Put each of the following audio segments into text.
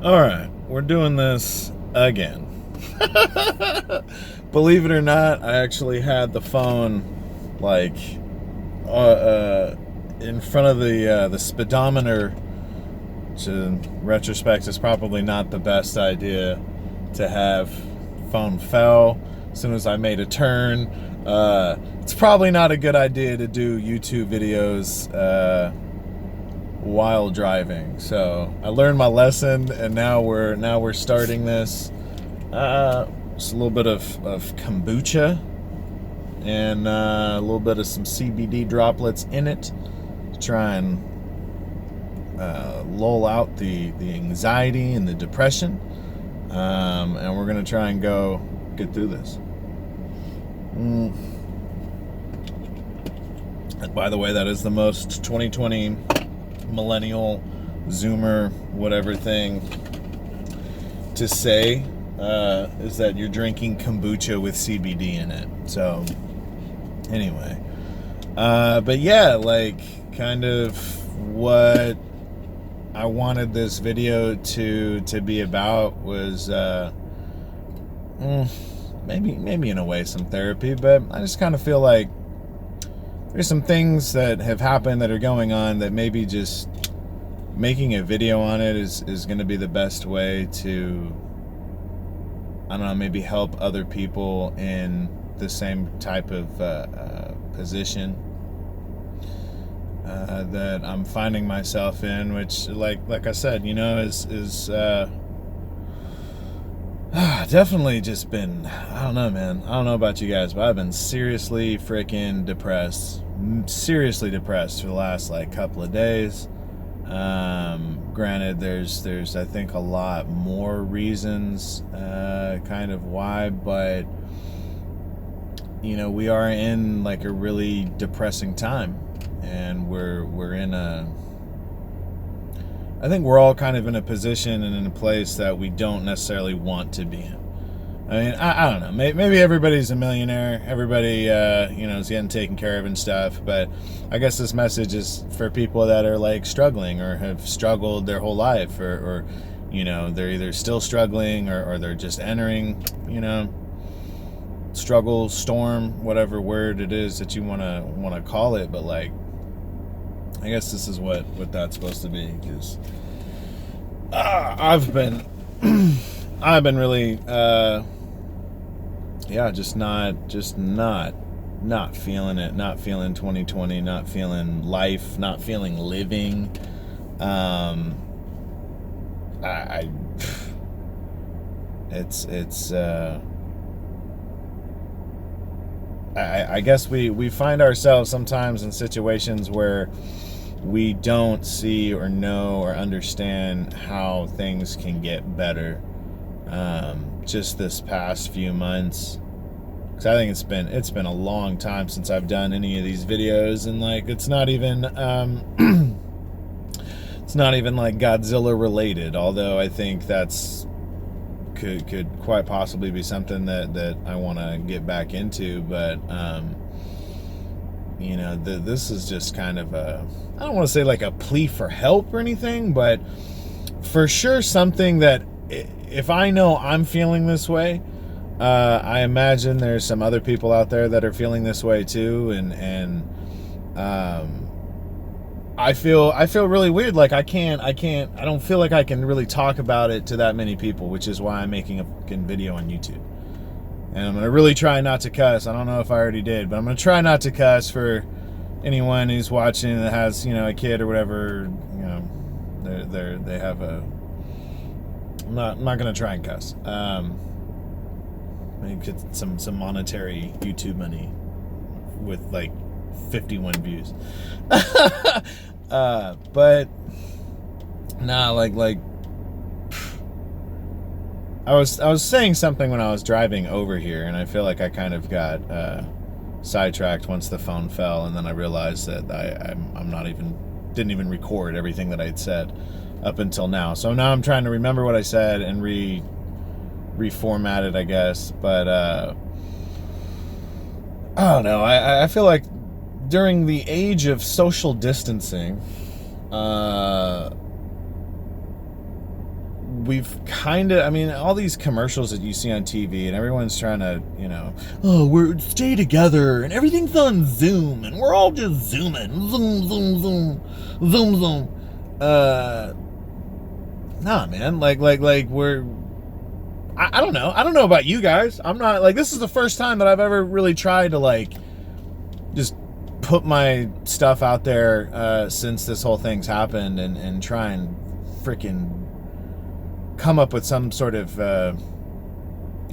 Alright, we're doing this again. Believe it or not, I actually had the phone like uh, uh, in front of the speedometer, which in retrospect is probably not the best idea to have. Phone fell as soon as I made a turn. It's probably not a good idea to do YouTube videos while driving. So I learned my lesson, and now we're starting this. Just a little bit of kombucha and a little bit of some CBD droplets in it to try and lull out the anxiety and the depression. And we're gonna try and get through this. And by the way, that is the most 2020 millennial Zoomer whatever thing to say, is that you're drinking kombucha with CBD in it. So anyway, but yeah, like kind of what I wanted this video to be about was maybe in a way some therapy, but I just kind of feel like there's some things that have happened that are going on that maybe just making a video on it is going to be the best way to, I don't know, maybe help other people in the same type of position that I'm finding myself in, which like I said, you know, is definitely just been, I don't know, man. I don't know about you guys, but I've been seriously freaking depressed. Seriously depressed for the last like couple of days. Granted, there's I think a lot more reasons kind of why, but you know, we are in like a really depressing time, and we're in I think we're all kind of in a position and in a place that we don't necessarily want to be in. I mean, I don't know. Maybe everybody's a millionaire. Everybody, you know, is getting taken care of and stuff. But I guess this message is for people that are like struggling or have struggled their whole life, or you know, they're either still struggling or they're just entering, you know, struggle, storm, whatever word it is that you want to call it. But like, I guess this is what that's supposed to be, because I've been really just not feeling it, not feeling 2020, not feeling life, not feeling living. I guess we find ourselves sometimes in situations where we don't see or know or understand how things can get better. Just this past few months, because I think it's been a long time since I've done any of these videos, and like it's not even it's not even like Godzilla related, although I think that's could quite possibly be something that I want to get back into. But you know, this is just kind of I don't want to say like a plea for help or anything, but for sure something that if I know I'm feeling this way, I imagine there's some other people out there that are feeling this way too, and I feel really weird. Like I don't feel like I can really talk about it to that many people, which is why I'm making a fucking video on YouTube. And I'm gonna really try not to cuss. I don't know if I already did, but I'm gonna try not to cuss for anyone who's watching that has, you know, a kid or whatever. You know, they have a. I'm not gonna try and cuss. Maybe get some monetary YouTube money with like 51 views. But nah, like I was saying something when I was driving over here, and I feel like I kind of got sidetracked once the phone fell, and then I realized that didn't even record everything that I'd said up until now. So now I'm trying to remember what I said and reformat it, I guess. But I don't know. I feel like during the age of social distancing, we've kind of, I mean, all these commercials that you see on TV and everyone's trying to, you know, oh, we're stay together and everything's on Zoom and we're all just zooming. Zoom, zoom, zoom, zoom, zoom. Nah, man, like we're, I don't know. I don't know about you guys. I'm not, like, this is the first time that I've ever really tried to, like, just put my stuff out there since this whole thing's happened and try and freaking come up with some sort of I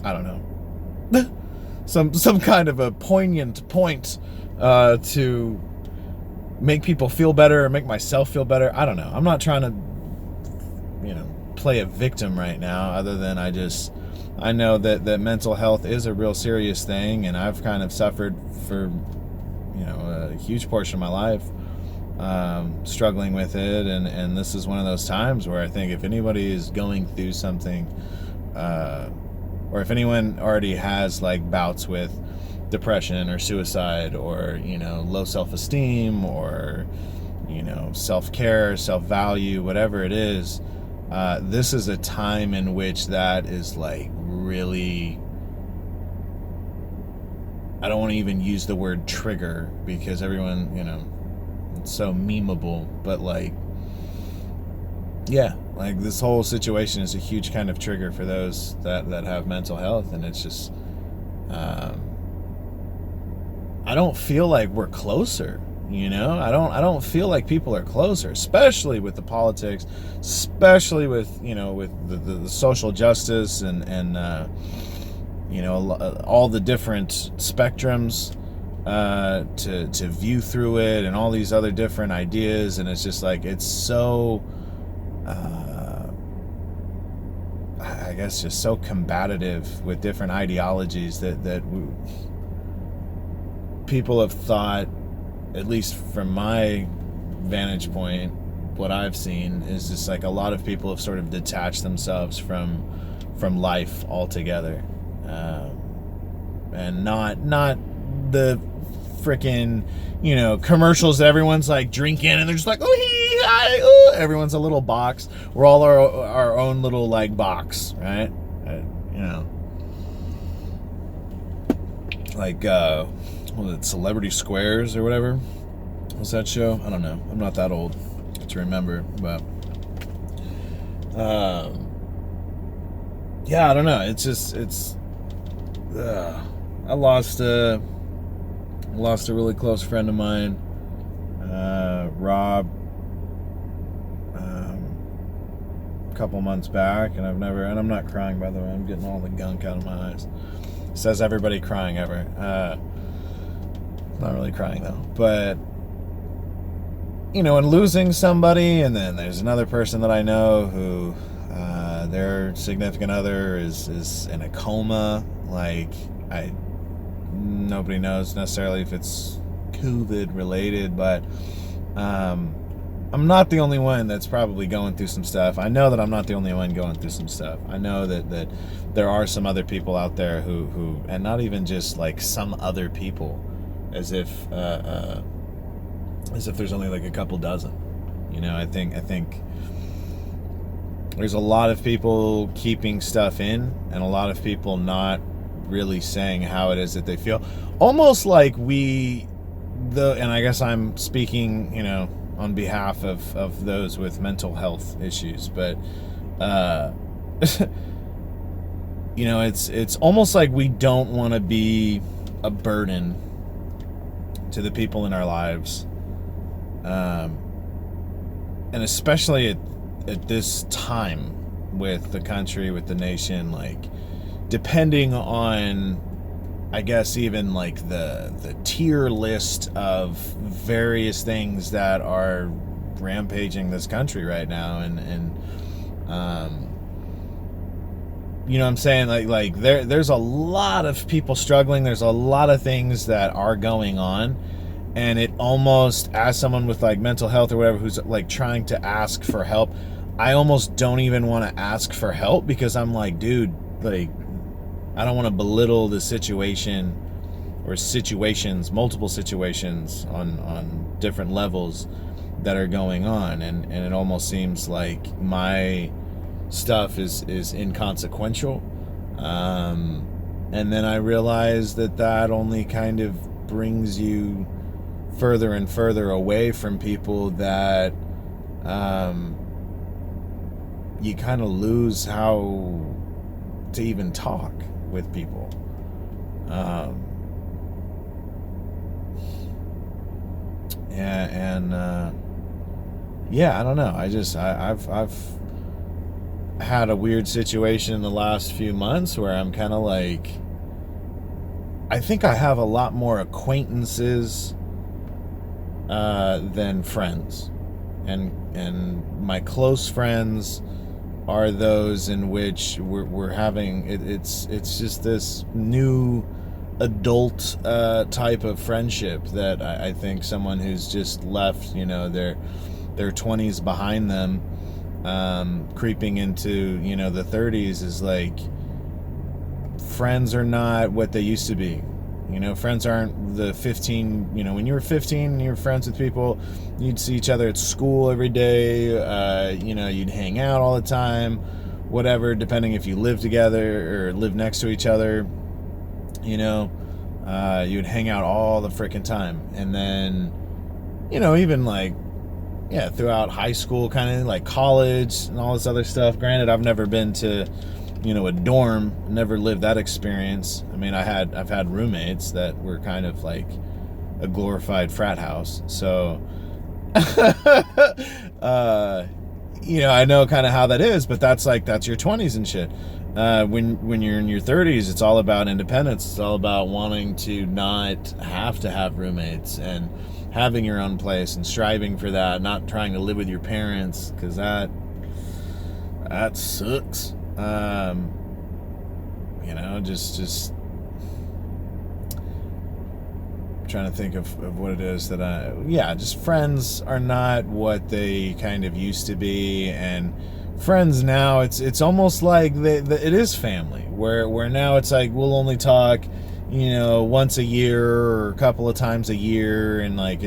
don't know, some kind of a poignant point to make people feel better or make myself feel better. I don't know. I'm not trying to, you know, play a victim right now, other than I know that mental health is a real serious thing, and I've kind of suffered for, you know, a huge portion of my life struggling with it, and this is one of those times where I think if anybody is going through something, or if anyone already has like bouts with depression or suicide or, you know, low self-esteem or, you know, self-care, self-value, whatever it is, this is a time in which that is like really, I don't want to even use the word trigger because everyone, you know, it's so memeable, but like, yeah, like this whole situation is a huge kind of trigger for those that have mental health, and it's just, I don't feel like we're closer, you know? I don't feel like people are closer, especially with the politics, especially with, you know, with the social justice and you know, all the different spectrums to view through it, and all these other different ideas, and it's just like, it's so I guess just so combative with different ideologies that people have thought, at least from my vantage point, what I've seen is just like a lot of people have sort of detached themselves from life altogether, and not the freaking, you know, commercials that everyone's like drinking and they're just like, oh, everyone's a little box. We're all our own little like box, right? You know, like what was it, Celebrity Squares or whatever? What's that show? I don't know. I'm not that old to remember, but yeah, I don't know. It's just, I lost a really close friend of mine, Rob, a couple months back, and I'm not crying, by the way. I'm getting all the gunk out of my eyes. Says everybody crying ever. Not really crying though, but you know, and losing somebody, and then there's another person that I know who their significant other is in a coma. Like, nobody knows necessarily if it's COVID related, but I'm not the only one that's probably going through some stuff. I know that I'm not the only one going through some stuff. I know that there are some other people out there who and not even just like some other people, as if there's only like a couple dozen. You know, I think there's a lot of people keeping stuff in, and a lot of people not really saying how it is that they feel. Almost like and I guess I'm speaking, you know, on behalf of those with mental health issues, but you know, it's almost like we don't want to be a burden to the people in our lives, and especially at this time with the country, with the nation, like, depending on, I guess, even like the tier list of various things that are rampaging this country right now, and you know what I'm saying, like there's a lot of people struggling, there's a lot of things that are going on, and it almost, as someone with like mental health or whatever who's like trying to ask for help, I almost don't even want to ask for help, because I'm like, dude, like, I don't want to belittle the situation or situations, multiple situations on different levels that are going on, and it almost seems like my stuff is inconsequential. And then I realized that only kind of brings you further and further away from people that you kind of lose how to even talk with people. Yeah, I don't know. I've had a weird situation in the last few months where I'm kind of like, I think I have a lot more acquaintances than friends, and my close friends are those in which we're having it's just this new adult type of friendship that I think someone who's just left, their 20s behind them, creeping into, the 30s, is like, friends are not what they used to be. Friends aren't the 15, when you were 15 and you were friends with people, you'd see each other at school every day, you'd hang out all the time, whatever, depending if you lived together or lived next to each other, you'd hang out all the freaking time. And then, even like, yeah, throughout high school, kind of like college and all this other stuff. Granted, I've never been to, a dorm, never lived that experience. I mean, I've had roommates that were kind of like a glorified frat house. So, I know kind of how that is, but that's your 20s and shit. When you're in your 30s, it's all about independence. It's all about wanting to not have to have roommates and having your own place and striving for that, not trying to live with your parents, because that sucks. Just trying to think of what it is that just friends are not what they kind of used to be. And friends now, it's almost like it is family, where now it's like we'll only talk once a year or a couple of times a year, and like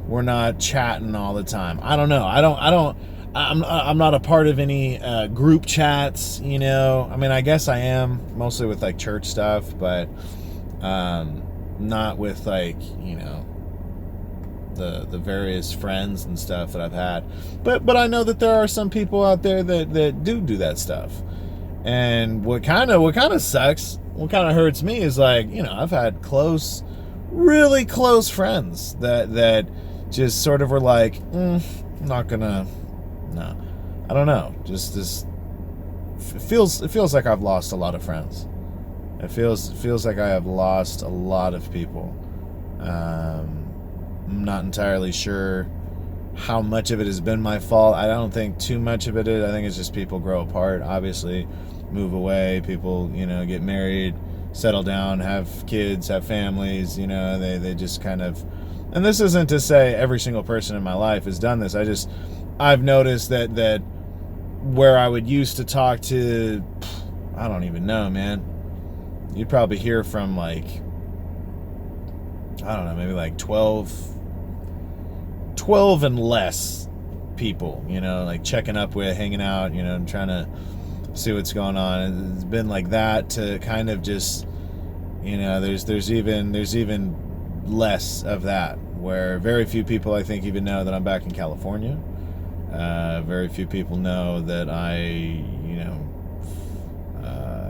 we're not chatting all the time. I don't know. I'm not a part of any group chats, I mean, I guess I am, mostly with like church stuff, but not with like, the various friends and stuff that I've had. But I know that there are some people out there that do that stuff. And what kind of sucks, what kind of hurts me is like, I've had really close friends that just sort of were like, I'm not gonna, no, I don't know. Just this, it feels like I've lost a lot of friends. It feels like I have lost a lot of people. I'm not entirely sure how much of it has been my fault. I don't think too much of it is. I think it's just people grow apart, obviously, move away. People, get married, settle down, have kids, have families. They just kind of. And this isn't to say every single person in my life has done this. I've noticed that where I would used to talk to, I don't even know, man. You'd probably hear from like, I don't know, maybe like 12 and less people, like checking up with, hanging out, and trying to see what's going on. It's been like that to kind of just, there's even less of that, where very few people, I think, even know that I'm back in California. Very few people know that I,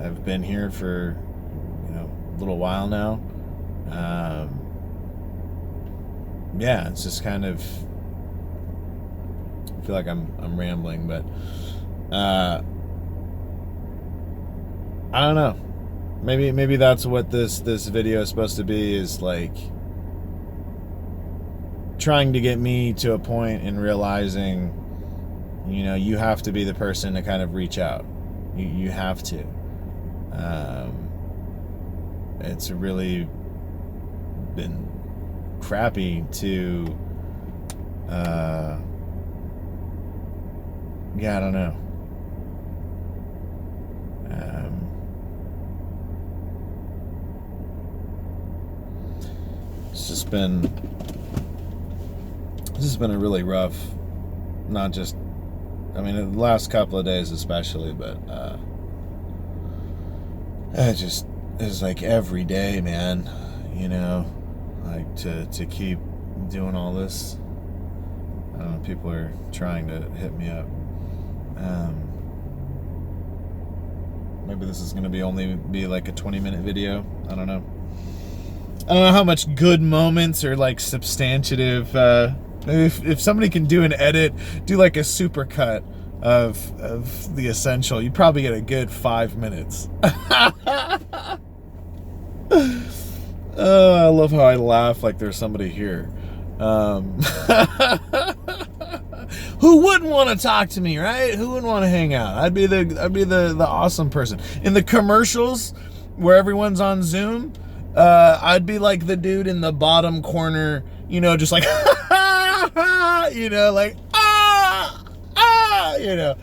have been here for, a little while now. Yeah, it's just kind of, I feel like I'm rambling, but I don't know. Maybe that's what this video is supposed to be, is like trying to get me to a point in realizing, you have to be the person to kind of reach out. You have to. It's really been crappy to, yeah, I don't know. This has been a really rough, not just I mean, the last couple of days especially, but it just is like every day, man. You know, like to keep doing all this. I don't know. People are trying to hit me up. Maybe this is gonna be like a 20-minute video. I don't know. I don't know how much good moments or like substantive. If somebody can do an edit, do like a super cut of the essential, you probably get a good 5 minutes. I love how I laugh like there's somebody here. Who wouldn't want to talk to me, right? Who wouldn't want to hang out? I'd be the awesome person. In the commercials where everyone's on Zoom, I'd be like the dude in the bottom corner, you know, just like you know, like you know,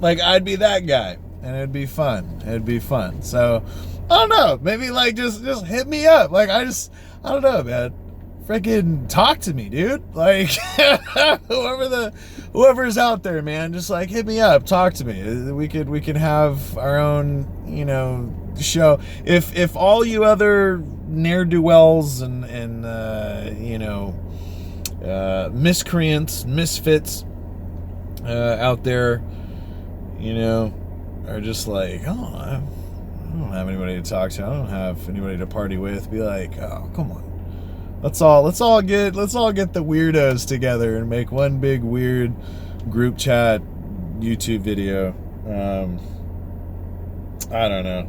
like I'd be that guy, and it'd be fun. It'd be fun. So I don't know, maybe like just hit me up. Like I don't know, man. Freaking talk to me, dude. Like whoever's out there, man, just like hit me up, talk to me. We could have our own, you know, show. If all you other ne'er-do-wells and you know, miscreants, misfits out there, you know, are just like, oh, I don't have anybody to talk to. I don't have anybody to party with. Be like, oh, come on. Let's all get the weirdos together and make one big weird group chat YouTube video. I don't know.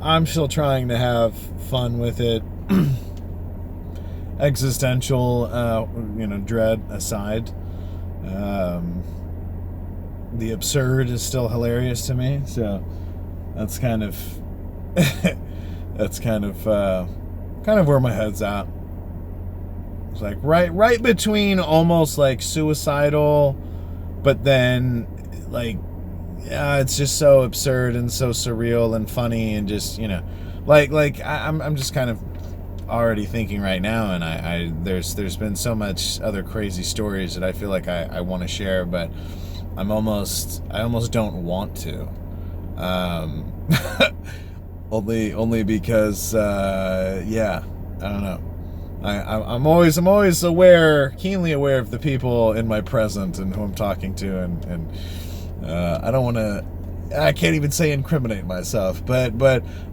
I'm still trying to have fun with it. Existential, you know, dread aside. The absurd is still hilarious to me. So that's kind of where my head's at. It's like right between almost like suicidal, but then like, yeah, it's just so absurd and so surreal and funny and just, you know, like I'm just kind of already thinking right now, and there's been so much other crazy stories that I feel like I want to share, but I almost don't want to. Only because, yeah, I don't know. I'm always keenly aware of the people in my present and who I'm talking to, and I don't want to. I can't even say incriminate myself, but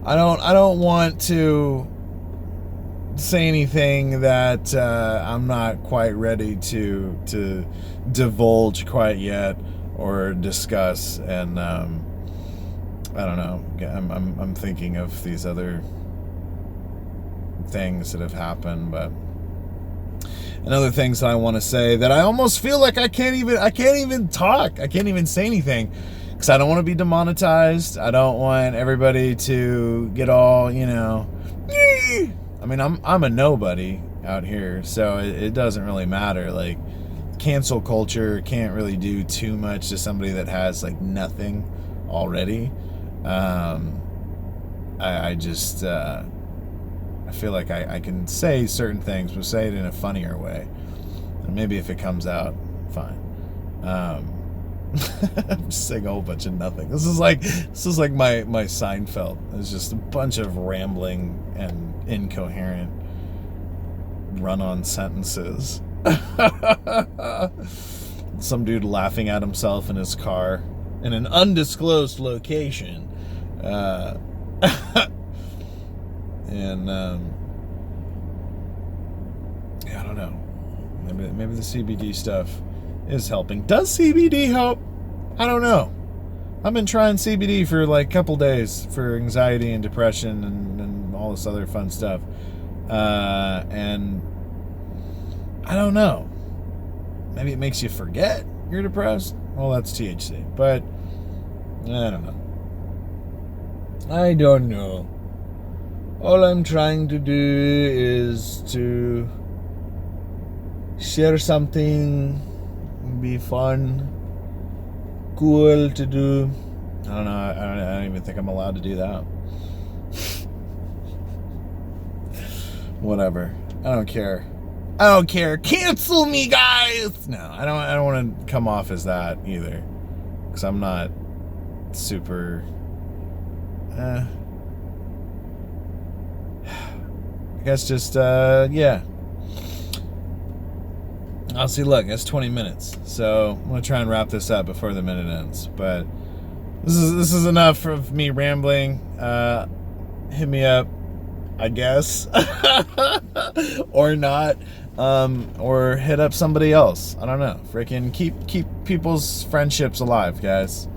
I don't want to say anything that I'm not quite ready to divulge quite yet or discuss, and I don't know. I'm thinking of these other things that have happened, but and other things that I want to say that I almost feel like I can't even talk. I can't even say anything because I don't want to be demonetized. I don't want everybody to get all, you know. I mean, I'm a nobody out here, so it doesn't really matter. Like, cancel culture can't really do too much to somebody that has like nothing already. I just I feel like I can say certain things, but say it in a funnier way, and maybe if it comes out, fine. I'm just saying a whole bunch of nothing. This is like my Seinfeld. It's just a bunch of rambling and incoherent run-on sentences. Some dude laughing at himself in his car in an undisclosed location. And yeah, I don't know. Maybe the CBD stuff is helping. Does CBD help? I don't know. I've been trying CBD for like a couple days for anxiety and depression and all this other fun stuff. And I don't know. Maybe it makes you forget you're depressed. Well, that's THC. But I don't know. I don't know. All I'm trying to do is to share something, be fun, cool to do. I don't know. I don't even think I'm allowed to do that. Whatever. I don't care. I don't care. Cancel me, guys. No, I don't want to come off as that either, because I'm not super. I guess just yeah. I'll see. Look, it's 20 minutes, so I'm gonna try and wrap this up before the minute ends. But this is enough of me rambling. Hit me up, I guess, or not, or hit up somebody else. I don't know. Freaking keep people's friendships alive, guys.